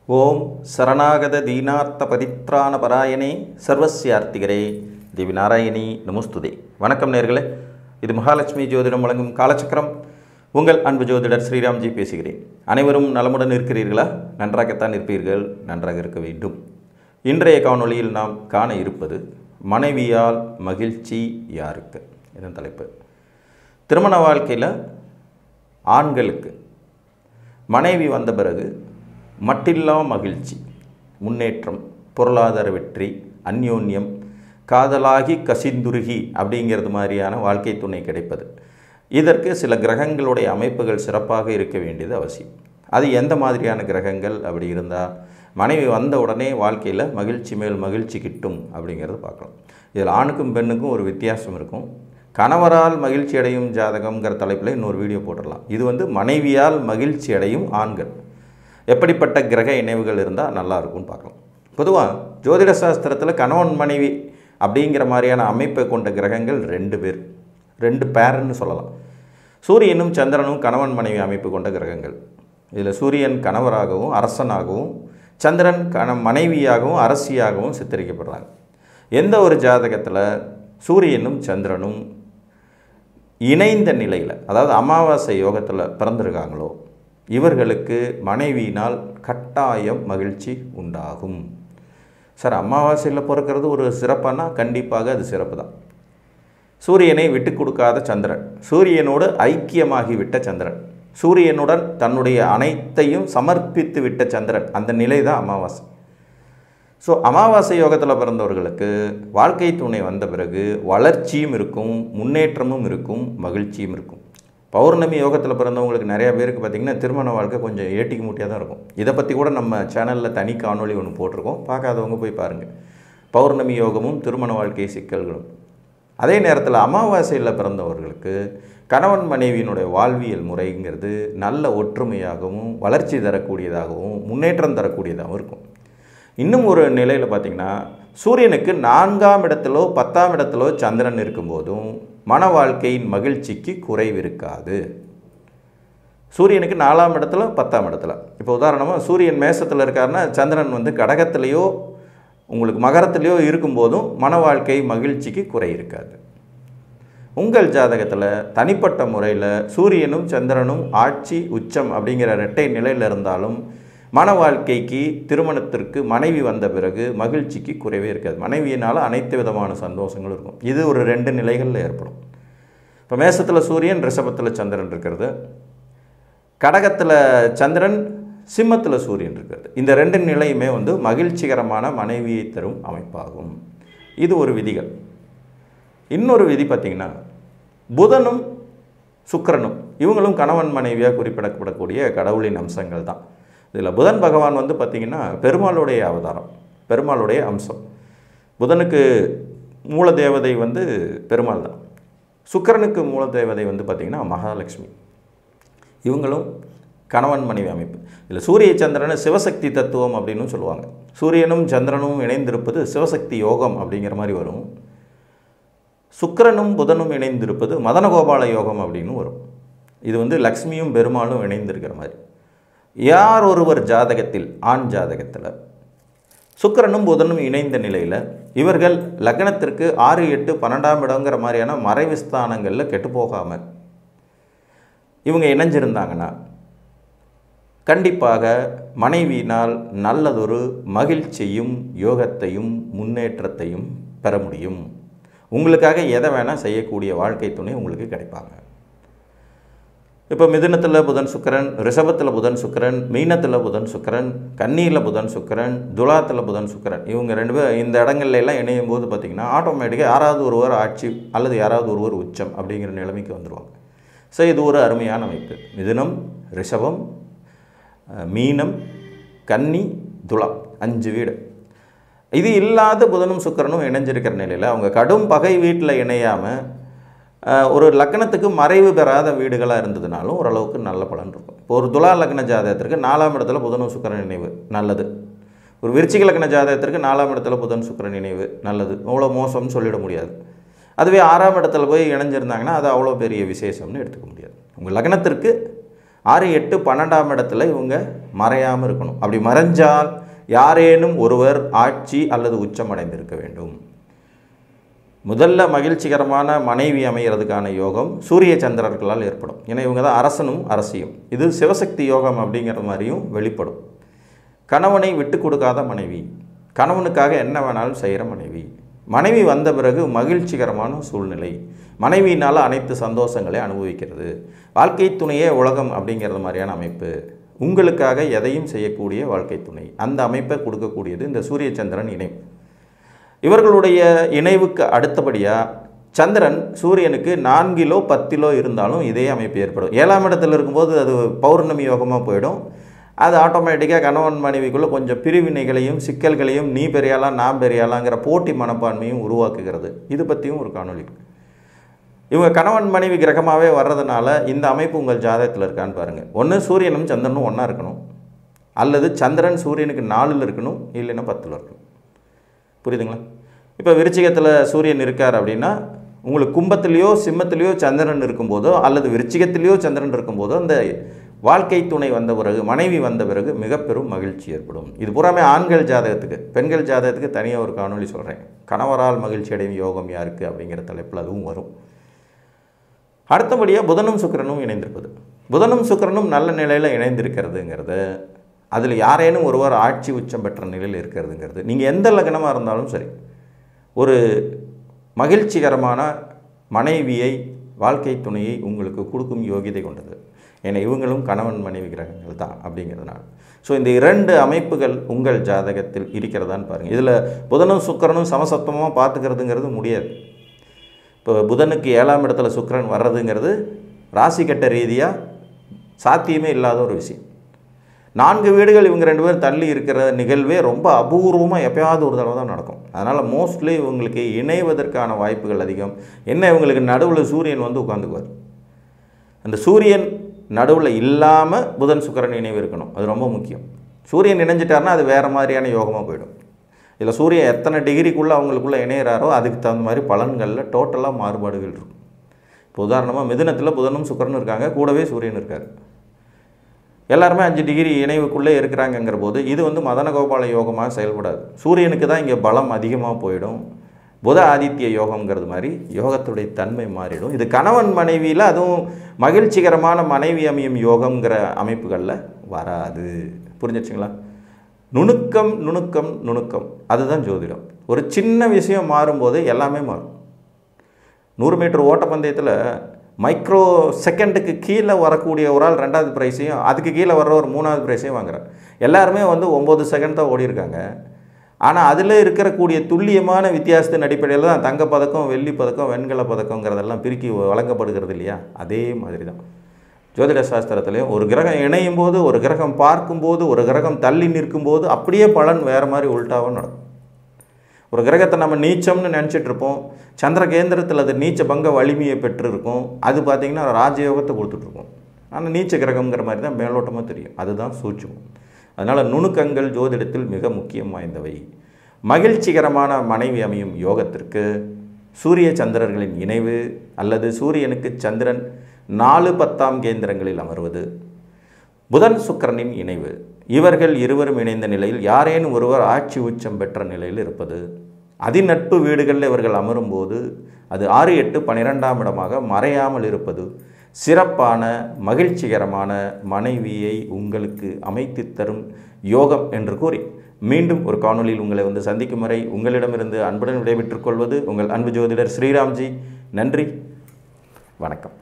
ஓம் சரணாகத தீனார்த்த பரித்ராண பராயணே சர்வஸ்யார்த்திகரே தேவி நாராயணி நமஸ்துதே. வணக்கம் நேர்களே, இது மகாலட்சுமி ஜோதிடம் வழங்கும் காலச்சக்கரம். உங்கள் அன்பு ஜோதிடர் ஸ்ரீராம்ஜி பேசுகிறேன். அனைவரும் நலமுடன் இருக்கிறீர்களா? நன்றாகத்தான் இருப்பீர்கள், நன்றாக இருக்க வேண்டும். இன்றைய காணொளியில் நாம் காண இருப்பது மனைவியால் மகிழ்ச்சி யாருக்கு? இதன் தலைப்பு. திருமண வாழ்க்கையில் ஆண்களுக்கு மனைவி வந்த பிறகு மட்டில்லா மகிழ்ச்சி, முன்னேற்றம், பொருளாதார வெற்றி, அந்யோன்யம், காதலாகி கசிந்துருகி அப்படிங்கிறது மாதிரியான வாழ்க்கை துணை கிடைப்பது. இதற்கு சில கிரகங்களுடைய அமைப்புகள் சிறப்பாக இருக்க வேண்டியது அவசியம். அது எந்த மாதிரியான கிரகங்கள் அப்படி இருந்தால் மனைவி வந்த உடனே வாழ்க்கையில் மகிழ்ச்சி மேல் மகிழ்ச்சி கிட்டும் அப்படிங்கிறது பார்க்கலாம். இதில் ஆணுக்கும் பெண்ணுக்கும் ஒரு வித்தியாசம் இருக்கும். கணவரால் மகிழ்ச்சி அடையும் ஜாதகம்ங்கிற தலைப்பில் இன்னொரு வீடியோ போட்டுடலாம். இது மனைவியால் மகிழ்ச்சி அடையும் ஆண்கள் எப்படிப்பட்ட கிரக இணைவுகள் இருந்தால் நல்லாயிருக்கும்னு பார்க்கலாம். பொதுவாக ஜோதிட சாஸ்திரத்தில் கணவன் மனைவி அப்படிங்கிற மாதிரியான அமைப்பை கொண்ட கிரகங்கள் ரெண்டு பேர்னு சொல்லலாம். சூரியனும் சந்திரனும் கணவன் மனைவி அமைப்பு கொண்ட கிரகங்கள். இதில் சூரியன் கணவராகவும் அரசனாகவும், சந்திரன் மனைவியாகவும் அரசியாகவும் சித்தரிக்கப்படுறாங்க. எந்த ஒரு ஜாதகத்தில் சூரியனும் சந்திரனும் இணைந்த நிலையில், அதாவது அமாவாசை யோகத்தில் பிறந்திருக்காங்களோ இவர்களுக்கு மனைவியினால் கட்டாயம் மகிழ்ச்சி உண்டாகும். சார், அமாவாசையில் பிறக்கிறது ஒரு சிறப்பானா கண்டிப்பாக அது சிறப்பு தான். சூரியனை விட்டு கொடுக்காத சந்திரன், சூரியனோடு ஐக்கியமாகிவிட்ட சந்திரன், சூரியனுடன் தன்னுடைய அனைத்தையும் சமர்ப்பித்து விட்ட சந்திரன், அந்த நிலை தான் அமாவாசை. ஸோ அமாவாசை யோகத்தில் பிறந்தவர்களுக்கு வாழ்க்கை துணை வந்த பிறகு வளர்ச்சியும் இருக்கும், முன்னேற்றமும் இருக்கும், மகிழ்ச்சியும் இருக்கும். பௌர்ணமி யோகத்தில் பிறந்தவங்களுக்கு நிறையா பேருக்கு பார்த்திங்கன்னா திருமண வாழ்க்கை கொஞ்சம் ஏட்டிக்கு மூட்டியாக தான் இருக்கும். இதை பற்றி கூட நம்ம சேனலில் தனி காணொளி ஒன்று போட்டிருக்கோம், பார்க்காதவங்க போய் பாருங்கள். பௌர்ணமி யோகமும் திருமண வாழ்க்கை சிக்கல்களும். அதே நேரத்தில் அமாவாசையில் பிறந்தவர்களுக்கு கணவன் மனைவியினுடைய வாழ்வியல் முறைங்கிறது நல்ல ஒற்றுமையாகவும் வளர்ச்சி தரக்கூடியதாகவும் முன்னேற்றம் தரக்கூடியதாகவும் இருக்கும். இன்னும் ஒரு நிலையில் பார்த்திங்கன்னா சூரியனுக்கு 4ஆம் இடத்திலோ 10ஆம் இடத்திலோ சந்திரன் இருக்கும்போதும் மன வாழ்க்கையின் மகிழ்ச்சிக்கு குறைவு இருக்காது. சூரியனுக்கு 4ஆம் இடத்துல 10ஆம் இடத்துல, இப்போ உதாரணமாக சூரியன் மேசத்தில் இருக்காருன்னா சந்திரன் கடகத்திலேயோ உங்களுக்கு மகரத்திலேயோ இருக்கும்போதும் மன வாழ்க்கை மகிழ்ச்சிக்கு குறை இருக்காது. உங்கள் ஜாதகத்தில் தனிப்பட்ட முறையில் சூரியனும் சந்திரனும் ஆட்சி உச்சம் அப்படிங்கிற இரட்டை நிலையில் இருந்தாலும் மன வாழ்க்கைக்கு, திருமணத்திற்கு மனைவி வந்த பிறகு மகிழ்ச்சிக்கு குறைவே இருக்காது. மனைவியினால் அனைத்து விதமான சந்தோஷங்களும் இருக்கும். இது ஒரு 2 நிலைகளில் ஏற்படும். இப்போ மேசத்தில் சூரியன், ரிஷபத்தில் சந்திரன் இருக்கிறது, கடகத்தில் சந்திரன், சிம்மத்தில் சூரியன் இருக்கிறது. இந்த 2 நிலையுமே மகிழ்ச்சிகரமான மனைவியை தரும் அமைப்பாகும். இது ஒரு விதிகள். இன்னொரு விதி பார்த்திங்கன்னா புதனும் சுக்கிரனும் இவங்களும் கணவன் மனைவியாக குறிப்பிடப்படக்கூடிய கடவுளின் அம்சங்கள் தான். இதில் புதன் பகவான் பார்த்திங்கன்னா பெருமாளுடைய அவதாரம், பெருமாளுடைய அம்சம். புதனுக்கு மூல தேவதை பெருமாள் தான். சுக்கிரனுக்கு மூல தேவதை பார்த்திங்கன்னா மகாலட்சுமி. இவங்களும் கணவன் மனைவி அமைப்பு. இதில் சூரிய சந்திரனை சிவசக்தி தத்துவம் அப்படின்னு சொல்லுவாங்க. சூரியனும் சந்திரனும் இணைந்திருப்பது சிவசக்தி யோகம் அப்படிங்கிற மாதிரி வரும். சுக்கிரனும் புதனும் இணைந்திருப்பது மதனகோபால யோகம் அப்படின்னு வரும். இது லக்ஷ்மியும் பெருமாளும் இணைந்திருக்கிற மாதிரி. யார் ஒருவர் ஜாதகத்தில், ஆண் ஜாதகத்தில் சுக்கிரனும் புதனும் இணைந்த நிலையில் இவர்கள் லக்னத்திற்கு 6, 8, 12ஆம் இடங்கிற மாதிரியான மறைவு ஸ்தானங்களில் கெட்டு போகாமல் இவங்க இணைஞ்சிருந்தாங்கன்னா கண்டிப்பாக மனைவியினால் நல்லதொரு மகிழ்ச்சியும் யோகத்தையும் முன்னேற்றத்தையும் பெற முடியும். உங்களுக்காக எதை வேணால் செய்யக்கூடிய வாழ்க்கை துணை உங்களுக்கு கிடைப்பாங்க. இப்போ மிதுனத்தில் புதன் சுக்கிரன், ரிஷபத்தில் புதன் சுக்கிரன், மீனத்தில் புதன் சுக்கிரன், கன்னியில் புதன் சுக்கிரன், துலாத்தில் புதன் சுக்கிரன், இவங்க 2 பேர் இந்த இடங்கள்ல எல்லாம் இணையும் போது பார்த்திங்கன்னா ஆட்டோமேட்டிக்காக யாராவது ஒருவர் ஆட்சி அல்லது யாராவது ஒருவர் உச்சம் அப்படிங்கிற நிலைமைக்கு வந்துடுவாங்க. ஸோ இது ஒரு அருமையான அமைப்பு. மிதுனம், ரிஷபம், மீனம், கன்னி, துலாம், 5 வீடு. இது இல்லாத புதனும் சுக்கிரனும் இணைஞ்சிருக்கிற நிலையில் அவங்க கடும் பகை வீட்டில் இணையாமல் ஒரு லக்னத்துக்கு மறைவு பெறாத வீடுகளாக இருந்ததுனாலும் ஓரளவுக்கு நல்ல பலன் இருக்கும். இப்போ ஒரு துலா லக்ன ஜாதகத்திற்கு 4ஆம் இடத்துல புதனும் சுக்கிரன் இணைவு நல்லது. ஒரு விருச்சிக லக்ன ஜாதகத்திற்கு 4ஆம் இடத்துல புதன் சுக்கிரன் இணைவு நல்லது. அவ்வளோ மோசம்னு சொல்லிட முடியாது. அதுவே 6ஆம் இடத்துல போய் இணைஞ்சிருந்தாங்கன்னா அது அவ்வளோ பெரிய விசேஷம்னு எடுத்துக்க முடியாது. உங்கள் லக்னத்திற்கு 6, 8, 12ஆம் இடத்துல இவங்க மறையாமல் இருக்கணும். அப்படி மறைஞ்சால் யாரேனும் ஒருவர் ஆட்சி அல்லது உச்சம் அடைந்திருக்க வேண்டும். முதல்ல மகிழ்ச்சிகரமான மனைவி அமைகிறதுக்கான யோகம் சூரிய சந்திரர்களால் ஏற்படும். ஏன்னா இவங்க தான் அரசனும் அரசியும். இது சிவசக்தி யோகம் அப்படிங்கிற மாதிரியும் வெளிப்படும். கணவனை விட்டு கொடுக்காத மனைவி, கணவனுக்காக என்ன வேணாலும் செய்கிற மனைவி, மனைவி வந்த பிறகு மகிழ்ச்சிகரமான சூழ்நிலை, மனைவியினால் அனைத்து சந்தோஷங்களை அனுபவிக்கிறது, வாழ்க்கை துணையே உலகம் அப்படிங்கிறது மாதிரியான அமைப்பு, உங்களுக்காக எதையும் செய்யக்கூடிய வாழ்க்கை துணை, அந்த அமைப்பை கொடுக்கக்கூடியது இந்த சூரிய சந்திரன் இணைவு. இவர்களுடைய இணைவுக்கு அடுத்தபடியாக சந்திரன் சூரியனுக்கு 4 10 இருந்தாலும் இதே அமைப்பு ஏற்படும். 7ஆம் இடத்துல இருக்கும்போது அது பௌர்ணமி யோகமாக போயிடும். அது ஆட்டோமேட்டிக்காக கணவன் மனைவிக்குள்ளே கொஞ்சம் பிரிவினைகளையும் சிக்கல்களையும் நீ பெரியாளா நான் பெரியாளாங்கிற போட்டி மனப்பான்மையும் உருவாக்குகிறது. இது பற்றியும் ஒரு காணொலி. இவங்க கணவன் மனைவி கிரகமாகவே வர்றதுனால இந்த அமைப்பு உங்கள் ஜாதகத்தில் இருக்கான்னு பாருங்கள். ஒன்று சூரியனும் சந்திரனும் ஒன்றா இருக்கணும், அல்லது சந்திரன் சூரியனுக்கு 4 இருக்கணும், இல்லைன்னா 10 இருக்கணும். புரியுதுங்களா? இப்போ விருச்சிகத்தில் சூரியன் இருக்கார் அப்படின்னா உங்களுக்கு கும்பத்திலேயோ சிம்மத்திலேயோ சந்திரன் இருக்கும்போதோ அல்லது விருச்சிகத்திலேயோ சந்திரன் இருக்கும்போதோ அந்த வாழ்க்கை துணை வந்த பிறகு மனைவி வந்த பிறகு மிக பெரும் மகிழ்ச்சி ஏற்படும். இது பூராமே ஆண்கள் ஜாதகத்துக்கு. பெண்கள் ஜாதகத்துக்கு தனியாக ஒரு காணொலி சொல்கிறேன். கணவரால் மகிழ்ச்சி அடையும் யோகம் யாருக்கு அப்படிங்கிற தலைப்பில் அதுவும் வரும். அடுத்தபடியாக புதனும் சுக்கிரனும் இணைந்திருப்பது. புதனும் சுக்கிரனும் நல்ல நிலையில் இணைந்திருக்கிறதுங்கிறது, அதில் யாரேனும் ஒருவர் ஆட்சி உச்சம் பெற்ற நிலையில் இருக்கிறதுங்கிறது, நீங்கள் எந்த லக்னமாக இருந்தாலும் சரி, ஒரு மகிழ்ச்சிகரமான மனைவியை வாழ்க்கை துணையை உங்களுக்கு கொடுக்கும் யோகிதை கொண்டது. ஏன்னா இவங்களும் கணவன் மனைவி கிரகங்கள் தான் அப்படிங்கிறதுனால. ஸோ இந்த 2 அமைப்புகள் உங்கள் ஜாதகத்தில் இருக்கிறதான்னு பாருங்கள். இதில் புதனும் சுக்கிரனும் சமசப்தமாக பார்த்துக்கிறதுங்கிறது முடியாது. இப்போ புதனுக்கு 7ஆம் இடத்துல சுக்கிரன் வர்றதுங்கிறது ராசி கட்ட ரீதியாக சாத்தியமே இல்லாத ஒரு விஷயம். 4 வீடுகள் இவங்க 2 பேர் தள்ளி இருக்கிற நிகழ்வே ரொம்ப அபூர்வமாக எப்பயாவது ஒரு தடவை தான் நடக்கும். அதனால் மோஸ்ட்லி இவங்களுக்கு இணைவதற்கான வாய்ப்புகள் அதிகம். என்ன, இவங்களுக்கு நடுவில் சூரியன் வந்து உட்காந்துக்குவார். அந்த சூரியன் நடுவில் இல்லாமல் புதன் சுக்கிரன் இணைவு இருக்கணும். அது ரொம்ப முக்கியம். சூரியன் இணைஞ்சிட்டாருன்னா அது வேறு மாதிரியான யோகமாக போயிடும். இதில் சூரியன் எத்தனை டிகிரிக்குள்ளே அவங்களுக்குள்ளே இணையிறாரோ அதுக்கு தகுந்த மாதிரி பலன்களில் டோட்டலாக மாறுபாடுகள் இருக்கும். இப்போ உதாரணமாக மிதுனத்தில் புதனும் சுக்கிரனும் இருக்காங்க, கூடவே சூரியன் இருக்கார். எல்லாருமே 5 டிகிரி இணைவுக்குள்ளே இருக்கிறாங்கங்கிற போது இது வந்து மதன கோபால யோகமாக செயல்படாது. சூரியனுக்கு தான் இங்கே பலம் அதிகமாக போயிடும். புத ஆதித்ய யோகங்கிறது மாதிரி யோகத்துடைய தன்மை மாறிடும். இது கணவன் மனைவியில் அதுவும் மகிழ்ச்சிகரமான மனைவி அமையும் யோகங்கிற அமைப்புகளில் வராது. புரிஞ்சிச்சுங்களா? நுணுக்கம் நுணுக்கம் நுணுக்கம், அதுதான் ஜோதிடம். ஒரு சின்ன விஷயம் மாறும்போது எல்லாமே மாறும். 100 மீட்டர் ஓட்டப்பந்தயத்தில் மைக்ரோ செகண்டுக்கு கீழே வரக்கூடிய ஒரு ஆள் 2வது ப்ரைஸையும் அதுக்கு கீழே வர்ற ஒரு 3வது ப்ரைஸையும் வாங்குறார். எல்லாருமே வந்து 9 செகண்ட் தான் ஓடி இருக்காங்க. ஆனால் அதில் இருக்கக்கூடிய துல்லியமான வித்தியாசத்தின் அடிப்படையில் தான் தங்கப்பதக்கம், வெள்ளி பதக்கம், வெண்கல பதக்கங்கிறதெல்லாம் பிரிக்கி வழங்கப்படுகிறது இல்லையா? அதே மாதிரி தான் ஜோதிட சாஸ்திரத்துலேயும் ஒரு கிரகம் இணையும் போது, ஒரு கிரகம் பார்க்கும்போது, ஒரு கிரகம் தள்ளி நிற்கும்போது அப்படியே பலன் வேறு மாதிரி உள்டாவாக நடக்கும். ஒரு கிரகத்தை நம்ம நீச்சம்னு நினச்சிட்ருப்போம், சந்திர கேந்திரத்தில் அது நீச்ச பங்க வலிமையை பெற்றிருக்கும். அது பார்த்திங்கன்னா ராஜயோகத்தை கொடுத்துட்ருக்கோம். ஆனால் நீச்ச கிரகங்கிற மாதிரி தான் மேலோட்டமாக தெரியும். அதுதான் சூட்சுமம். அதனால் நுணுக்கங்கள் ஜோதிடத்தில் மிக முக்கியம் வாய்ந்தவை. மகிழ்ச்சிகரமான மனைவி அமையும் யோகத்திற்கு சூரிய சந்திரர்களின் இணைவு அல்லது சூரியனுக்கு சந்திரன் 4, 10ஆம் கேந்திரங்களில் அமர்வது, புதன் சுக்கிரனின் இணைவு, இவர்கள் இருவரும் இணைந்த நிலையில் யாரேனும் ஒருவர் ஆட்சி உச்சம் பெற்ற நிலையில் இருப்பது, அதிநட்பு வீடுகளில் இவர்கள் அமரும்போது அது 6, 8, 12ஆம் இடமாக மறையாமல் இருப்பது, சிறப்பான மகிழ்ச்சிகரமான மனைவியை உங்களுக்கு அமைத்து தரும் யோகம் என்று கூறி மீண்டும் ஒரு காணொலியில் உங்களை வந்து சந்திக்கும் வரை உங்களிடமிருந்து அன்புடன் விடைபெற்றுக் கொள்வது உங்கள் அன்பு ஜோதிடர் ஸ்ரீராம்ஜி. நன்றி, வணக்கம்.